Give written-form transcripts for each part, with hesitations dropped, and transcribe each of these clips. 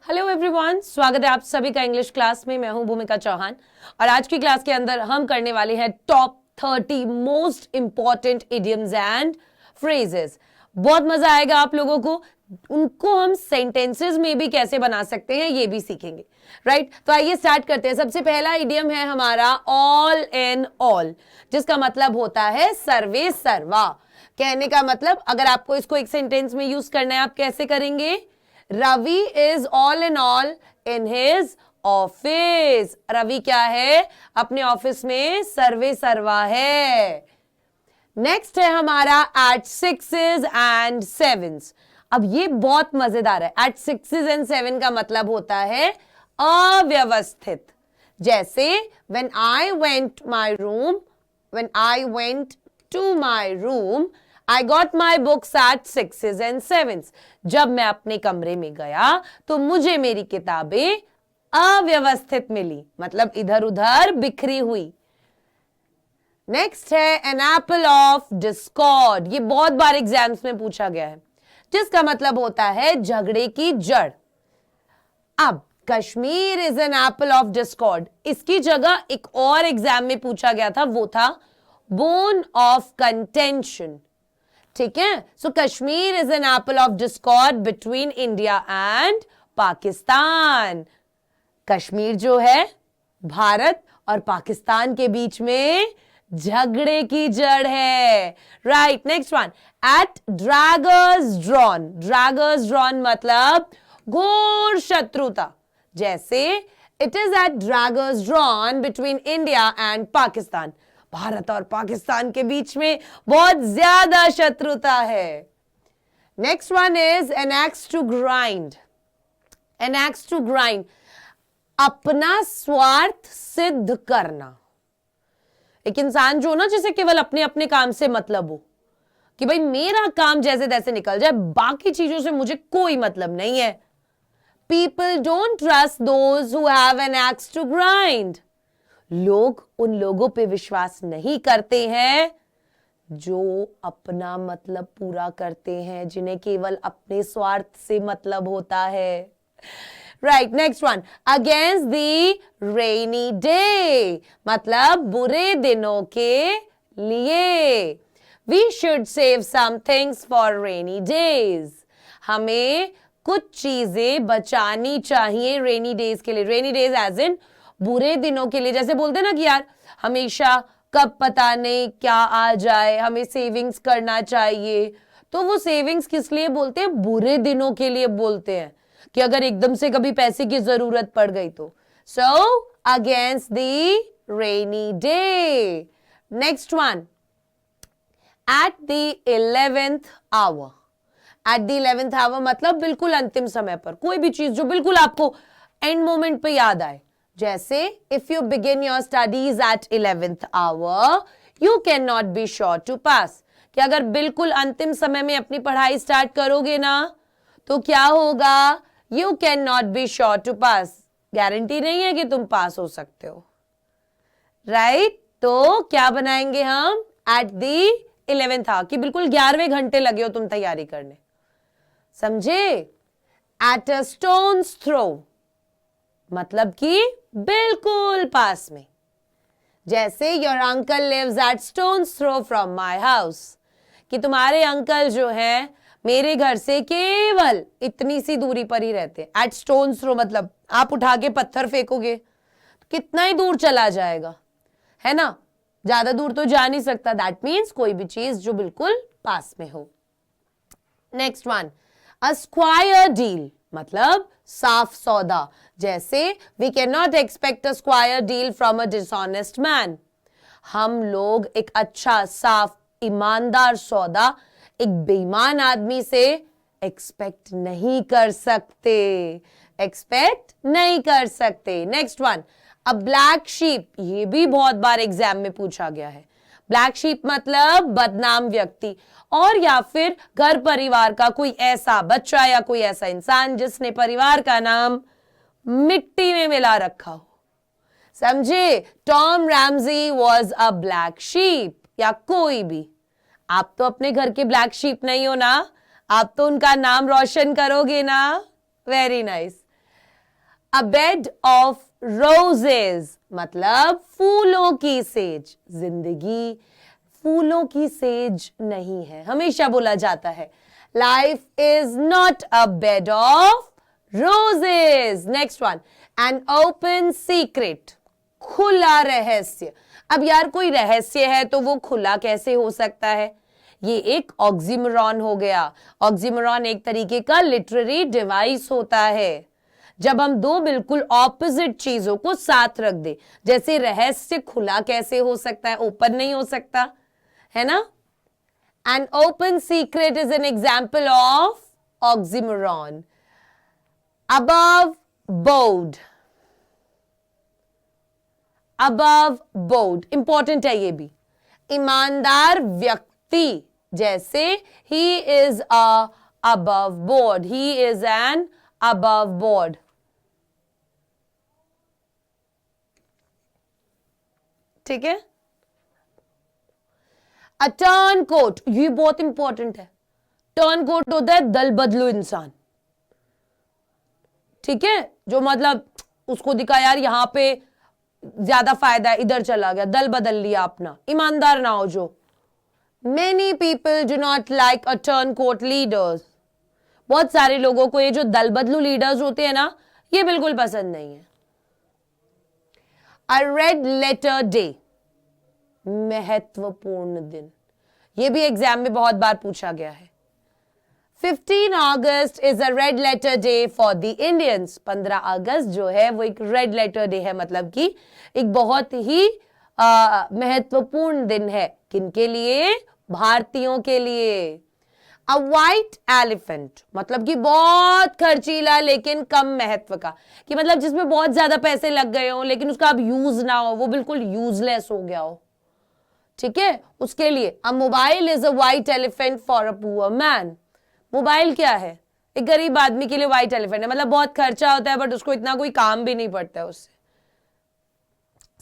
Hello everyone, स्वागत है आप सभी का इंग्लिश क्लास में। मैं हूं भूमिका चौहान और आज की क्लास के अंदर हम करने वाले हैं top 30 most important idioms and phrases. बहुत मजा आएगा आप लोगों को। उनको हम सेंटेंसेस में भी कैसे बना सकते हैं ये भी सीखेंगे, राइट? तो आइए स्टार्ट करते हैं। सबसे पहला इडियम है हमारा ऑल इन ऑल, जिसका मतलब होता है सर्वे सर्वा। कहने का मतलब अगर आपको इसको एक सेंटेंस में यूज करना है आप कैसे करेंगे? Ravi is all in all in his office. Ravi क्या है? अपने ऑफिस में सर्वे सर्वा है। नेक्स्ट है हमारा एट सिक्सेस एंड सेवन्स। अब ये बहुत मजेदार है। एट सिक्सेस एंड सेवन का मतलब होता है अव्यवस्थित। जैसे when I went to my room, I got my books at sixes and sevens. जब मैं अपने कमरे में गया तो मुझे मेरी किताबें अव्यवस्थित मिली, मतलब इधर उधर बिखरी हुई। नेक्स्ट है एन एप्पल ऑफ डिस्कॉर्ड। ये बहुत बार एग्जाम्स में पूछा गया है, जिसका मतलब होता है झगड़े की जड़। अब Kashmir is an apple of Discord, इसकी जगह एक और एग्जाम में पूछा गया था, वो था बोन ऑफ कंटेंशन। ठीक है, so Kashmir is an apple of discord between India and Pakistan. Kashmir जो है भारत और पाकिस्तान के बीच में झगड़े की जड़ है, right? Next one, at daggers drawn. Daggers drawn मतलब घोर शत्रुता। जैसे it is at daggers drawn between India and Pakistan. Bharat और पाकिस्तान के बीच में बहुत ज्यादा शत्रुता है। Next one is an axe to grind. An axe to grind, अपना स्वार्थ सिद्ध करना। एक इंसान जो ना जिसे केवल अपने अपने काम से मतलब हो कि भाई मेरा काम जैसे तैसे निकल जाए, बाकी चीजों से मुझे कोई मतलब नहीं है। People don't trust those who have an axe to grind. लोग उन लोगों पे विश्वास नहीं करते हैं जो अपना मतलब पूरा करते हैं, जिन्हें केवल अपने स्वार्थ से मतलब होता है, right? Next one, against the rainy day, मतलब बुरे दिनों के लिए। We should save some things for rainy days. हमें कुछ चीजें बचानी चाहिए रेनी डेज के लिए। रेनी डेज एज इन बुरे दिनों के लिए। जैसे बोलते ना कि यार हमेशा कब पता नहीं क्या आ जाए, हमें सेविंग्स करना चाहिए। तो वो सेविंग्स किस लिए बोलते हैं? बुरे दिनों के लिए बोलते हैं, कि अगर एकदम से कभी पैसे की जरूरत पड़ गई तो। So against the rainy day. Next one, at the 11th hour। At the 11th hour मतलब बिल्कुल अंतिम समय पर। कोई भी चीज जो बिल्कुल आपको एंड मोमेंट पे याद आए। जैसे if you begin your studies at 11th hour, you can not be sure to pass. कि अगर बिल्कुल अंतिम समय में अपनी पढ़ाई स्टार्ट करोगे ना तो क्या होगा? You can not be sure to pass. Guarantee नहीं है कि तुम पास हो सकते हो, राइट? तो क्या बनाएंगे हम? एट द 11th hour, कि बिल्कुल 11वें घंटे लगे हो तुम तैयारी करने, समझे? एट अ स्टोन्स थ्रो मतलब कि बिल्कुल पास में। जैसे your uncle lives at stone's throw from my house, कि तुम्हारे अंकल जो है मेरे घर से केवल इतनी सी दूरी पर ही रहते हैं। एट स्टोन्स थ्रो मतलब आप उठा के पत्थर फेंकोगे तो कितना ही दूर चला जाएगा, है ना? ज्यादा दूर तो जा नहीं सकता। दैट मीन्स कोई भी चीज जो बिल्कुल पास में हो। Next one, a square deal मतलब साफ सौदा। जैसे we can not expect a square deal from a dishonest man. हम लोग एक अच्छा साफ ईमानदार सौदा एक बेईमान आदमी से एक्सपेक्ट नहीं कर सकते। एक्सपेक्ट नहीं कर सकते। नेक्स्ट वन, अ ब्लैक शीप। ये भी बहुत बार एग्जाम में पूछा गया है। ब्लैक शीप मतलब बदनाम व्यक्ति, और या फिर घर परिवार का कोई ऐसा बच्चा या कोई ऐसा इंसान जिसने परिवार का नाम मिट्टी में मिला रखा हो। समझे? Tom Ramsay was a black sheep, या कोई भी। आप तो अपने घर के ब्लैक शीप नहीं हो ना, आप तो उनका नाम रोशन करोगे ना। Very nice. A bed of roses मतलब फूलों की सेज। जिंदगी फूलों की सेज नहीं है, हमेशा बोला जाता है life is not a bed of roses. Next one, an open secret खुला रहस्य। अब यार कोई रहस्य है तो वो खुला कैसे हो सकता है? ये एक ऑक्सीमोरॉन हो गया। ऑक्सीमोरॉन एक तरीके का लिटरेरी डिवाइस होता है जब हम दो बिल्कुल ऑपोजिट चीजों को साथ रख दे। जैसे रहस्य खुला कैसे हो सकता है, ओपन नहीं हो सकता, है ना? An open secret is an example of oxymoron. Above board. Above board. Important है ये भी। ईमानदार व्यक्ति, जैसे he is a above board. He is an above board. ठीक है? अ टर्न कोट, ये बहुत इंपॉर्टेंट है। टर्न कोट होता है दल बदलू इंसान। ठीक है, जो मतलब उसको दिखा यार यहां पे ज्यादा फायदा है, इधर चला गया, दल बदल लिया अपना, ईमानदार ना हो जो। Many people do not like a turncoat leaders. बहुत सारे लोगों को ये जो दल बदलू लीडर्स होते हैं ना, ये बिल्कुल पसंद नहीं है। अ रेड लेटर डे महत्वपूर्ण दिन, ये भी एग्जाम में बहुत बार पूछा गया है। 15 अगस्त is a red letter day for the Indians. 15 अगस्त जो है वो एक रेड लेटर डे है, मतलब कि एक बहुत ही महत्वपूर्ण दिन है। किनके लिए? भारतीयों के लिए। अ व्हाइट एलिफेंट मतलब कि बहुत खर्चीला लेकिन कम महत्व का, कि मतलब जिसमें बहुत ज्यादा पैसे लग गए हो लेकिन उसका अब यूज ना हो, वो बिल्कुल यूजलेस हो गया हो। ठीक है, उसके लिए अ mobile is a white elephant for a poor man. Mobile क्या है? एक गरीब आदमी के लिए व्हाइट एलिफेंट है, मतलब बहुत खर्चा होता है बट उसको इतना कोई काम भी नहीं पड़ता है उससे।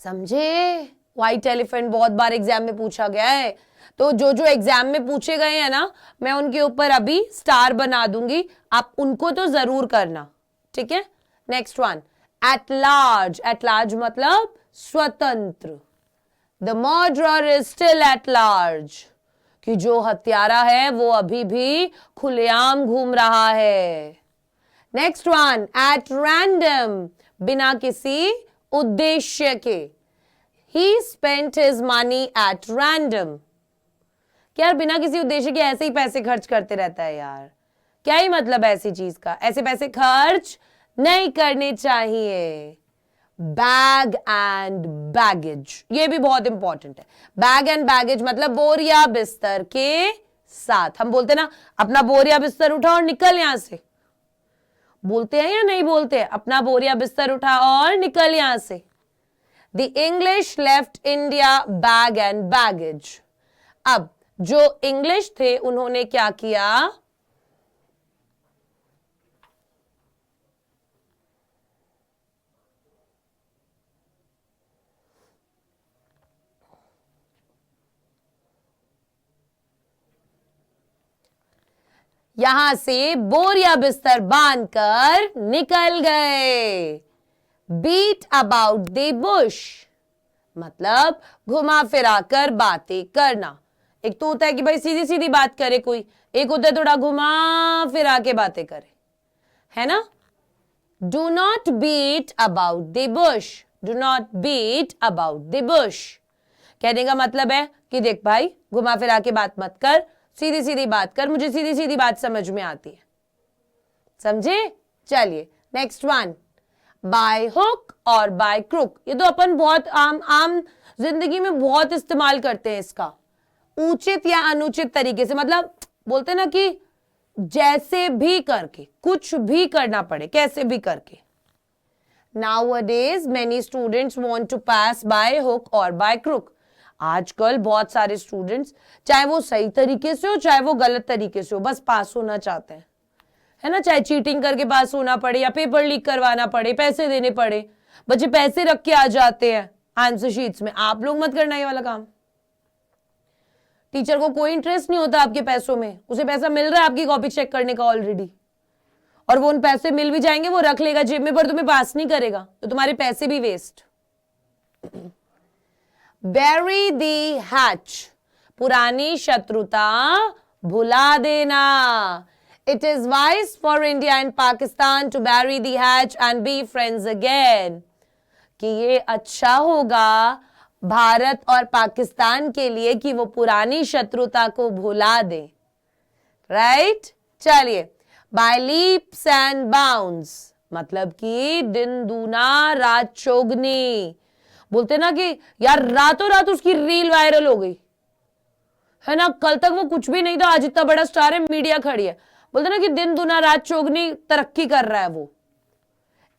समझे? व्हाइट एलिफेंट बहुत बार एग्जाम में पूछा गया है, तो जो जो एग्जाम में पूछे गए हैं ना, मैं उनके ऊपर अभी स्टार बना दूंगी, आप उनको तो जरूर करना। ठीक है, next one, at large. At large मतलब स्वतंत्र। The murderer is still at large, कि जो हत्यारा है वो अभी भी खुलेआम घूम रहा है। नेक्स्ट वन, एट रैंडम बिना किसी उद्देश्य के। ही spent his money at random, क्या बिना किसी उद्देश्य के ऐसे ही पैसे खर्च करते रहता है यार, क्या ही मतलब ऐसी चीज का? ऐसे पैसे खर्च नहीं करने चाहिए। बैग एंड बैगेज, ये भी बहुत इंपॉर्टेंट है। बैग एंड बैगेज मतलब बोरिया बिस्तर के साथ। हम बोलते ना अपना बोरिया बिस्तर उठा और निकल यहां से, बोलते हैं या नहीं बोलते? अपना बोरिया बिस्तर उठा और निकल यहां से। The English left India bag and baggage. अब जो इंग्लिश थे उन्होंने क्या किया? यहां से बोरिया बिस्तर बांधकर निकल गए। बीट अबाउट द बुश मतलब घुमा फिरा कर बातें करना। एक तो होता है कि भाई सीधी सीधी बात करे कोई, एक होता है थोड़ा घुमा फिरा के बातें करे, है ना? Do not beat about the bush. Do not beat about the bush कहने का मतलब है कि देख भाई, घुमा फिरा के बात मत कर, सीधी सीधी बात कर, मुझे सीधी सीधी बात समझ में आती है। समझे? चलिए नेक्स्ट वन, बाय हुक और बाय क्रुक। ये तो अपन बहुत आम जिंदगी में बहुत इस्तेमाल करते हैं इसका। उचित या अनुचित तरीके से, मतलब बोलते हैं ना कि जैसे भी करके, कुछ भी करना पड़े, कैसे भी करके। Nowadays many students want to pass by hook or by crook। आजकल बहुत सारे स्टूडेंट्स, चाहे वो सही तरीके से हो चाहे वो गलत तरीके से हो, बस पास होना चाहते हैं, है ना? चाहे चीटिंग करके पास होना पड़े या पेपर लीक करवाना पड़े, पैसे देने पड़े, बच्चे पैसे रख के आ जाते हैं आंसर शीट्स में। आप लोग मत करना ये वाला काम। टीचर को कोई इंटरेस्ट नहीं होता आपके पैसों में, उसे पैसा मिल रहा है आपकी कॉपी चेक करने का ऑलरेडी, और वो उन पैसे मिल भी जाएंगे, वो रख लेगा जेब में पर तुम्हें पास नहीं करेगा, तो तुम्हारे पैसे भी वेस्ट। bury the hatch, पुरानी शत्रुता भुला देना। It is wise for India and Pakistan to bury the hatch and be friends again. कि ये अच्छा होगा भारत और पाकिस्तान के लिए कि वो पुरानी शत्रुता को भुला दे, राइट? चलिए, by leaps and bounds मतलब कि दिन दूना रात चौगनी। बोलते ना कि यार रातों रात उसकी रील वायरल हो गई है ना, कल तक वो कुछ भी नहीं था, आज इतना बड़ा स्टार है, मीडिया खड़ी है। बोलते ना कि दिन दुना रात चौगनी तरक्की कर रहा है वो।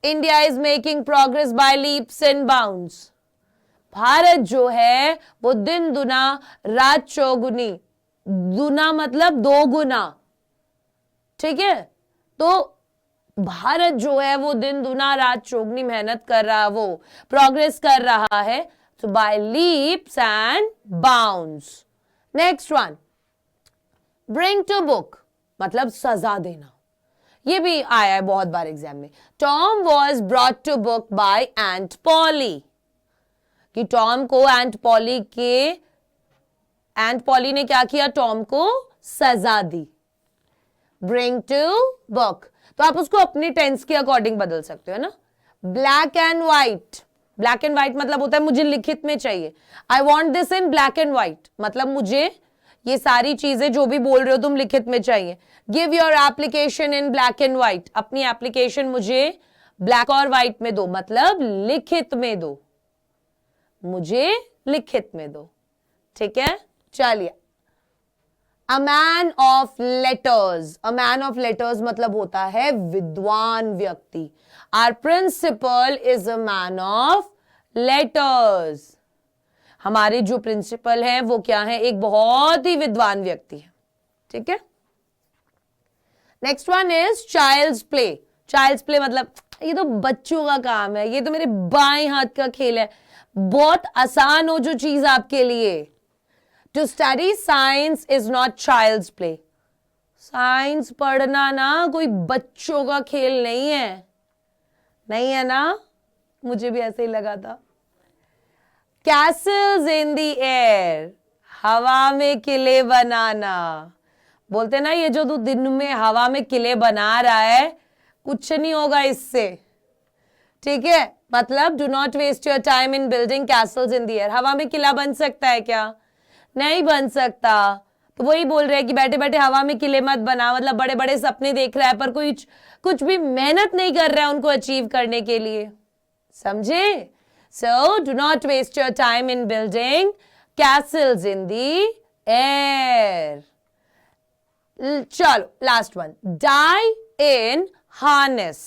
India is making progress by leaps and bounds. Bharat जो है वो दिन दुना रात चौगुनी, दुना मतलब दो गुना, ठीक है? तो भारत जो है वो दिन दुना रात चौगनी मेहनत कर रहा है, वो प्रोग्रेस कर रहा है। तो by leaps and bounds. Next one, bring to book मतलब सजा देना। ये भी आया है बहुत बार एग्जाम में। Tom was brought to book by Aunt Polly, कि टॉम को एंट पॉली ने क्या किया, टॉम को सजा दी। ब्रिंग टू बुक तो आप उसको अपनी टेंस के अकॉर्डिंग बदल सकते हो ना। Black and white, black and white मतलब होता है मुझे लिखित में चाहिए। I want this in black and white मतलब मुझे ये सारी चीजें जो भी बोल रहे हो तुम लिखित में चाहिए। Give your application in black and white, अपनी एप्लीकेशन मुझे ब्लैक और व्हाइट में दो, मतलब लिखित में दो, मुझे लिखित में दो, ठीक है? चलिए, a man of letters, a man of letters मतलब होता है विद्वान व्यक्ति। Our principal is a man of letters, हमारे जो प्रिंसिपल हैं वो क्या है, एक बहुत ही विद्वान व्यक्ति है, ठीक है? Next one is child's play. Child's play मतलब ये तो बच्चों का काम है, ये तो मेरे बाएं हाथ का खेल है, बहुत आसान हो जो चीज आपके लिए। To study science is not child's play, science पढ़ना ना कोई बच्चों का खेल नहीं है, नहीं है ना? मुझे भी ऐसे ही लगा था। कैसल्स इन द एयर, हवा में किले बनाना। बोलते ना ये जो तू दिन में हवा में किले बना रहा है कुछ नहीं होगा इससे, ठीक है? मतलब do not waste your time in building castles in the air. हवा में किला बन सकता है क्या? नहीं बन सकता। तो वही बोल रहे हैं कि बैठे बैठे हवा में किले मत बना, मतलब बड़े बड़े सपने देख रहा है पर कोई कुछ भी मेहनत नहीं कर रहा है उनको अचीव करने के लिए, समझे? So do not waste your time in building castles in the air. चलो last one, die in harness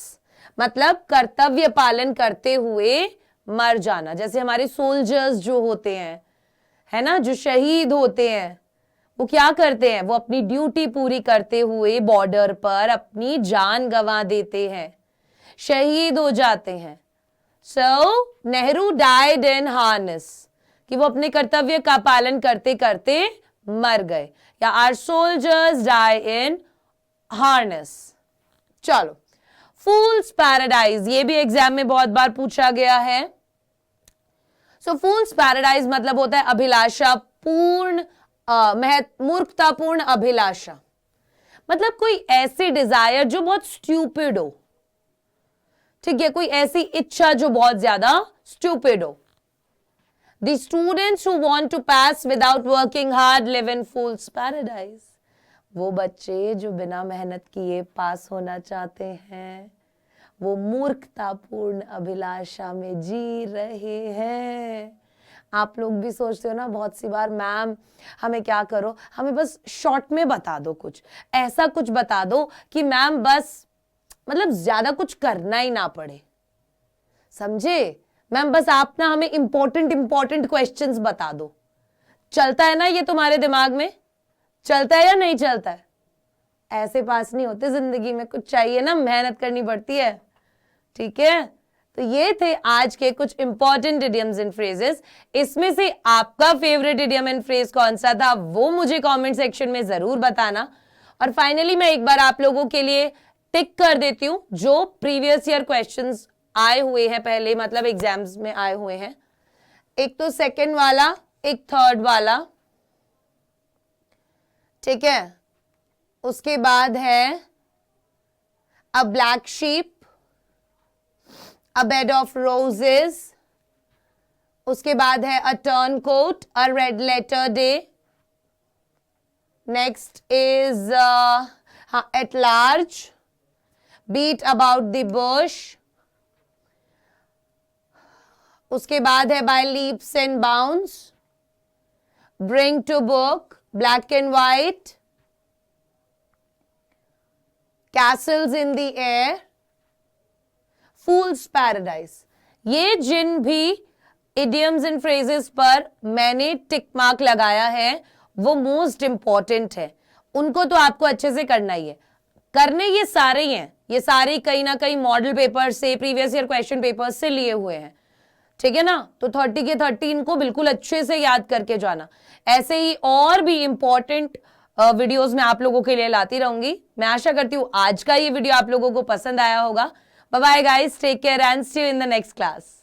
मतलब कर्तव्य पालन करते हुए मर जाना। जैसे हमारे सोल्जर्स जो होते हैं, है ना, जो शहीद होते हैं, वो क्या करते हैं, वो अपनी ड्यूटी पूरी करते हुए बॉर्डर पर अपनी जान गंवा देते हैं, शहीद हो जाते हैं। So, Nehru died in harness कि वो अपने कर्तव्य का पालन करते करते मर गए, या our soldiers die in harness। चलो, फूल्स पैराडाइज ये भी एग्जाम में बहुत बार पूछा गया है। सो फूल्स पैराडाइज मतलब होता है अभिलाषा पूर्ण, मूर्खतापूर्ण अभिलाषा, मतलब कोई ऐसी डिजायर जो बहुत स्ट्यूपिड हो, ठीक है? कोई ऐसी इच्छा जो बहुत ज्यादा स्टूपिड हो। The students who want to pass without working hard live in fool's paradise। वो बच्चे जो बिना मेहनत किए पास होना चाहते हैं वो मूर्खतापूर्ण अभिलाषा में जी रहे हैं। आप लोग भी सोचते हो ना बहुत सी बार, मैम हमें क्या करो, हमें बस शॉर्ट में बता दो, कुछ ऐसा कुछ बता दो कि मैम बस मतलब ज्यादा कुछ करना ही ना पड़े, समझे मैम? बस आप ना हमें इंपॉर्टेंट क्वेश्चंस बता दो। चलता है ना ये तुम्हारे दिमाग में? चलता है या नहीं चलता है? ऐसे पास नहीं होते जिंदगी में, कुछ चाहिए ना, मेहनत करनी पड़ती है, ठीक है? तो ये थे आज के कुछ इंपॉर्टेंट इडियम्स एंड फ्रेजेस। इसमें से आपका फेवरेट इडियम एंड फ्रेज कौन सा था वो मुझे कमेंट सेक्शन में जरूर बताना। और फाइनली मैं एक बार आप लोगों के लिए टिक कर देती हूं जो प्रीवियस ईयर क्वेश्चंस आए हुए हैं पहले, मतलब एग्जाम्स में आए हुए हैं। एक तो सेकंड वाला, एक थर्ड वाला, ठीक है। उसके बाद है a black sheep, a bed of roses, उसके बाद है a turncoat, a red letter day, next is at large, beat about the bush, उसके बाद है by leaps and bounds, bring to book, black and white, castles in the air, fool's paradise. ये जिन भी idioms and phrases पर मैंने tick mark लगाया है वो मोस्ट इंपॉर्टेंट है, उनको तो आपको अच्छे से करना ही है। करने ये सारे ही हैं, ये सारे कहीं ना कहीं मॉडल पेपर से, प्रीवियस ईयर क्वेश्चन पेपर से लिए हुए हैं, ठीक है ना। तो 30 के 30 इनको बिल्कुल अच्छे से याद करके जाना। ऐसे ही और भी इंपॉर्टेंट वीडियोस मैं आप लोगों के लिए लाती रहूंगी। मैं आशा करती हूँ आज का ये वीडियो आप लोगों को पसंद आया होगा। Bye bye guys, take care and see you in the next class.